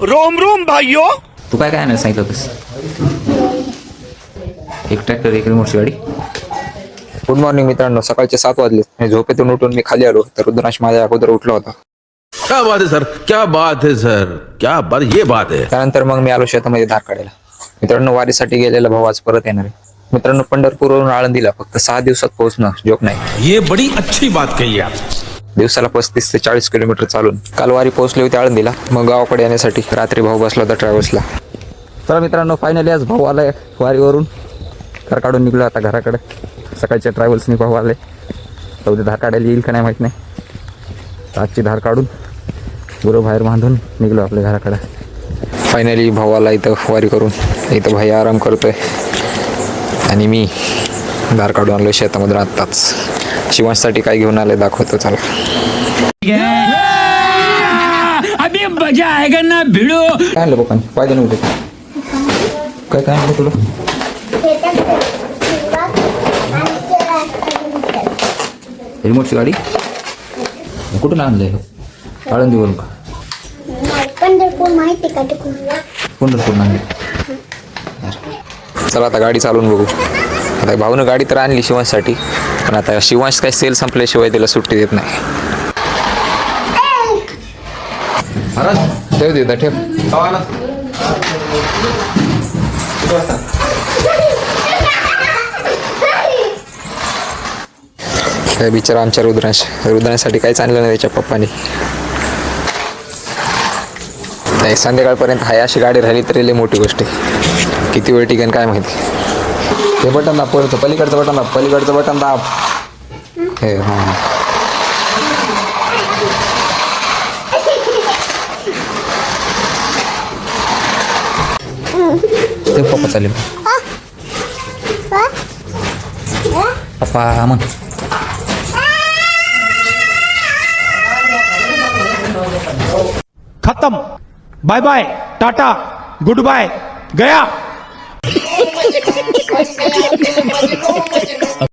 Rome Rome भाइयों. तू काय काय आणायला सांगितलं होतंस? एक ट्रॅक्टर, एक रिमोटची गाडी. गुड मॉर्निंग मित्रांनो. सकाळचे 7 वाजले. झोपेतून उठून मी खाली आलो तर रुद्रांश माझ्या अगोदर उठला होता. क्या बात है सर, क्या बात है सर, क्या बात, ये बात है. त्यानंतर मग मी आलो शेतामध्ये धार काढायला. मित्रांनो, वारीसाठी गेलेला भाऊ आज परत येणार आहे. मित्रांनो, पंढरपूरवरून आळंदीला फक्त 6 दिवसात पोहोचणं जोक नाही. ये बड़ी अच्छी बात कही आप. दिवसाला 35 ते 40 किलोमीटर चालून काल वारी पोहोचली होती आळंदीला. मग गावाकडे येण्यासाठी रात्री भाऊ बसला होता ट्रॅव्हल्सला. तर मित्रांनो, फायनली आज भाऊ आलाय वारीवरून. घर काढून निघलो आता घराकडे. सकाळच्या ट्रॅव्हल्सनी भाऊ आले. उद्या धार काढायला येईल का नाही माहीत नाही. आजची धार काढून गुरु बाहेर बांधून निघलो आपल्या घराकडे. फायनली भाऊ आला इथं वारी करून. इथं भाई आराम करतोय आणि मी धार काढून आणलो शेतामध्ये आत्ताच. शिवांसाठी काय घेऊन आले दाखवतो चला. अभी मजा आएगा ना भिड़ो. काय आणलं पप्पानी? पाय नव्हते काय काय आणलं तुला? रिमोटची गाडी कुठून आणलंय? आळंदीवरून का? पंढरपूर माहिती का तुम्हाला? पंढरपूर आणली. चला आता गाडी चालवून बघू. आता भाऊनं गाडी तर आणली शिवांशसाठी, पण आता शिवांश काय सेल संपल्याशिवाय त्याला सुट्टी देत नाही. ठेव देता ठेव. काय बिचारा आमच्या रुद्रांसाठी काहीच आणलं नाही त्याच्या पप्पानी. नाही, संध्याकाळपर्यंत हाय अशी गाडी राहिली तरी लई मोठी गोष्ट आहे. किती वेळ टिकेन काय माहिती. हे बटन दाब, परत पलीकडचं बटन दाब, पलीकडचं बटन दाब. हे हां ते पप्पा चालेल. पप्पा म्हण. खत्म. Bye bye, tata, goodbye, गया.